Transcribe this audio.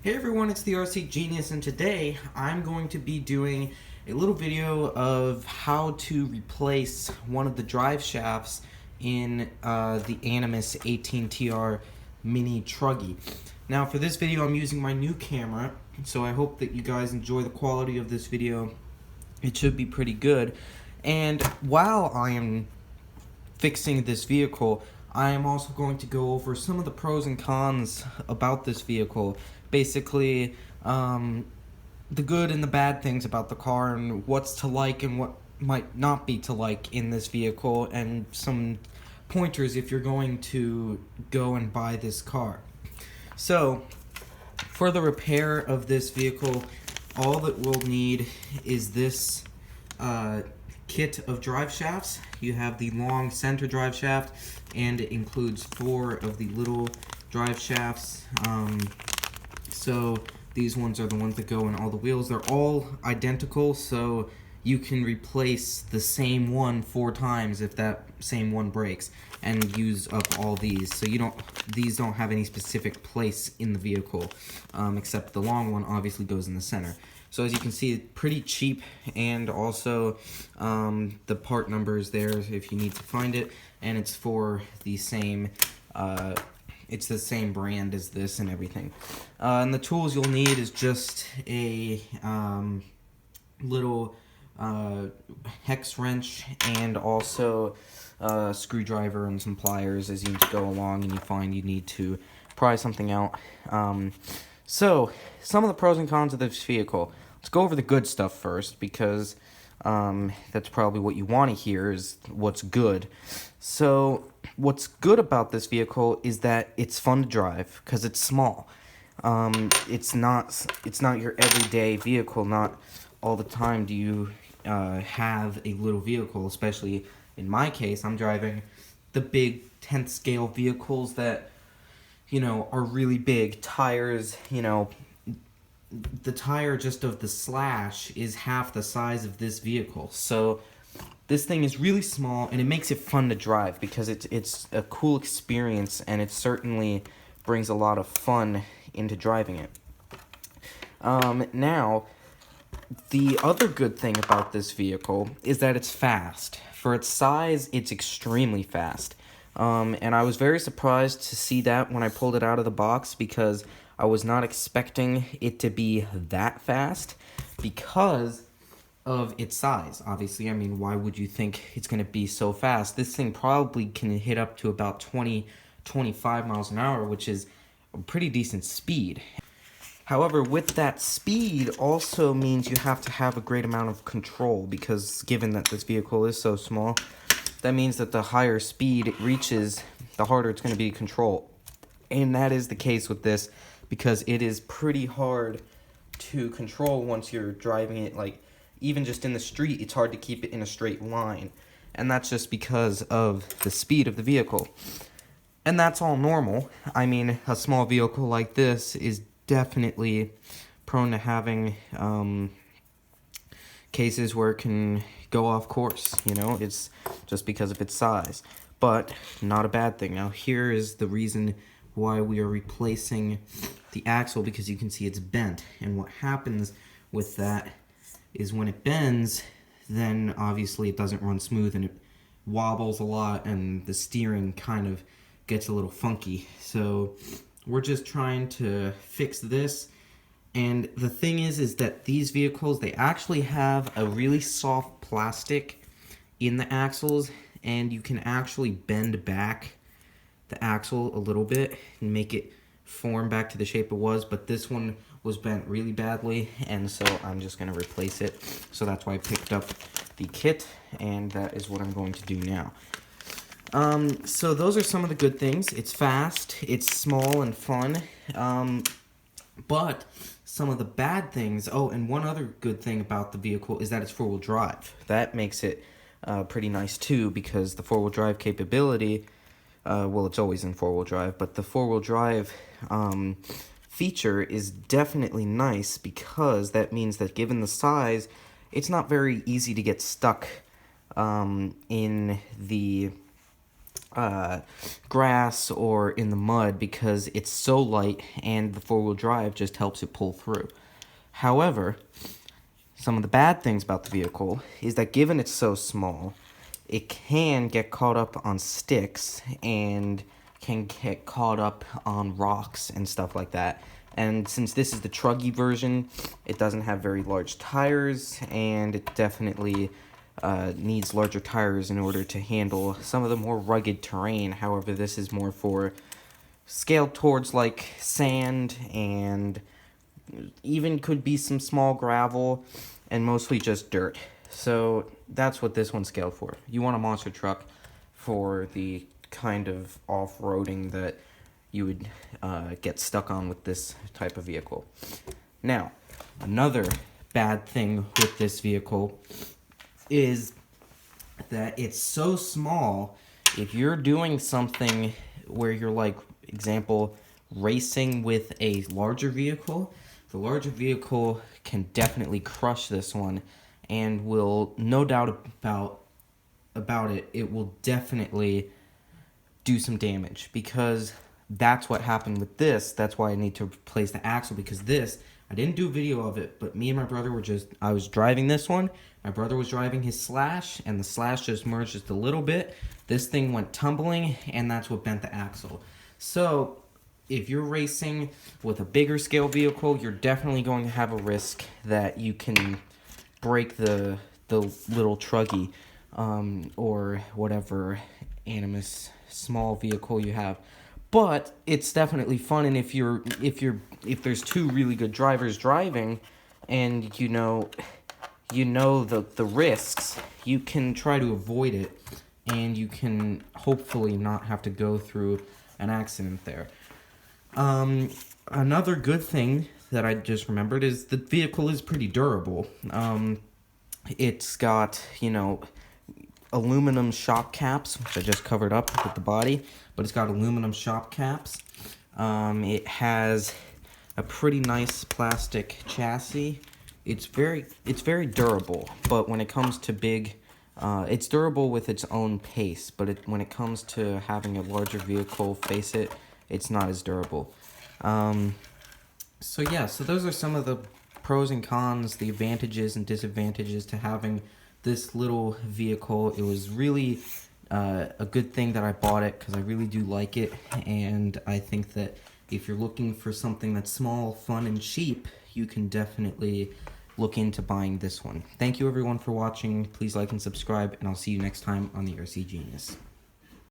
Hey everyone, it's the RC Genius, and today I'm going to be doing a little video of how to replace one of the drive shafts in the Animus 18TR Mini Truggy. Now for this video I'm using my new camera, so I hope that you guys enjoy the quality of this video. It should be pretty good. And while I am fixing this vehicle, I am also going to go over some of the pros and cons about this vehicle. Basically, the good and the bad things about the car, and what's to like and what might not be to like in this vehicle, and some pointers if you're going to go and buy this car. So, for the repair of this vehicle, all that we'll need is this kit of drive shafts. You have the long center drive shaft, and it includes 4 of the little drive shafts. So these ones are the ones that go in all the wheels. They're all identical, so you can replace the same one 4 times if that same one breaks, and use up all these. So these don't have any specific place in the vehicle, except the long one obviously goes in the center. So as you can see, pretty cheap, and also the part number is there if you need to find it, and it's for the same it's the same brand as this and everything. And the tools you'll need is just a little hex wrench, and also a screwdriver and some pliers as you go along and you find you need to pry something out. So, some of the pros and cons of this vehicle. Let's go over the good stuff first, because that's probably what you want to hear, is what's good. So, what's good about this vehicle is that it's fun to drive, because it's small. It's not your everyday vehicle. Not all the time do you have a little vehicle, especially in my case. I'm driving the big 10th scale vehicles that, are really big. Tires, the tire just of the Slash is half the size of this vehicle. So this thing is really small, and it makes it fun to drive because it's a cool experience, and it certainly brings a lot of fun into driving it. Now, the other good thing about this vehicle is that it's fast. For its size, it's extremely fast. And I was very surprised to see that when I pulled it out of the box, because I was not expecting it to be that fast because of its size. Obviously, I mean, why would you think it's going to be so fast? This thing probably can hit up to about 20-25 miles an hour, which is a pretty decent speed. However, with that speed also means you have to have a great amount of control, because given that this vehicle is so small, that means that the higher speed it reaches, the harder it's going to be to control. And that is the case with this, because it is pretty hard to control once you're driving it. Like, even just in the street, it's hard to keep it in a straight line. And that's just because of the speed of the vehicle. And that's all normal. I mean, a small vehicle like this is definitely prone to having cases where it can go off course. It's just because of its size. But not a bad thing. Now, here is the reason why we are replacing the axle, because you can see it's bent. And what happens with that is when it bends, then obviously it doesn't run smooth, and it wobbles a lot, and the steering kind of gets a little funky. So we're just trying to fix this. And the thing is that these vehicles, they actually have a really soft plastic in the axles, and you can actually bend back the axle a little bit and make it form back to the shape it was. But this one was bent really badly, and so I'm just going to replace it. So that's why I picked up the kit, and that is what I'm going to do now. So those are some of the good things. It's fast, it's small and fun, but some of the bad things, and one other good thing about the vehicle is that it's 4-wheel drive. That makes it pretty nice too, because the 4-wheel drive capability, well, it's always in 4-wheel drive, but the 4-wheel drive feature is definitely nice, because that means that given the size, it's not very easy to get stuck in the grass or in the mud because it's so light and the four-wheel drive just helps it pull through. However, some of the bad things about the vehicle is that given it's so small, it can get caught up on sticks and can get caught up on rocks and stuff like that. And since this is the truggy version, it doesn't have very large tires, and it definitely needs larger tires in order to handle some of the more rugged terrain. However, this is more for scaled towards like sand, and even could be some small gravel, and mostly just dirt. So that's what this one's scaled for. You want a monster truck for the kind of off-roading that you would get stuck on with this type of vehicle. Now, another bad thing with this vehicle is that it's so small. If you're doing something where you're like, example, racing with a larger vehicle, the larger vehicle can definitely crush this one and will, no doubt about it, it will definitely do some damage, because that's what happened with this. That's why I need to replace the axle, because this, I didn't do a video of it, but me and my brother were I was driving this one, my brother was driving his Slash, and the Slash just merged just a little bit. This thing went tumbling, and that's what bent the axle. So if you're racing with a bigger scale vehicle, you're definitely going to have a risk that you can break the little truggy or whatever Animus small vehicle you have. But it's definitely fun, and if there's two really good drivers driving, and you know the risks, you can try to avoid it, and you can hopefully not have to go through an accident there. Another good thing that I just remembered is the vehicle is pretty durable. It's got, aluminum shock caps, which I just covered up with the body, but it's got aluminum shock caps. It has a pretty nice plastic chassis. It's very durable, but when it comes to big, it's durable with its own pace, but when it comes to having a larger vehicle face it, it's not as durable. So those are some of the pros and cons, the advantages and disadvantages to having this little vehicle. It was really a good thing that I bought it, because I really do like it, and I think that if you're looking for something that's small, fun, and cheap, you can definitely look into buying this one. Thank you everyone for watching. Please like and subscribe, and I'll see you next time on the RC Genius.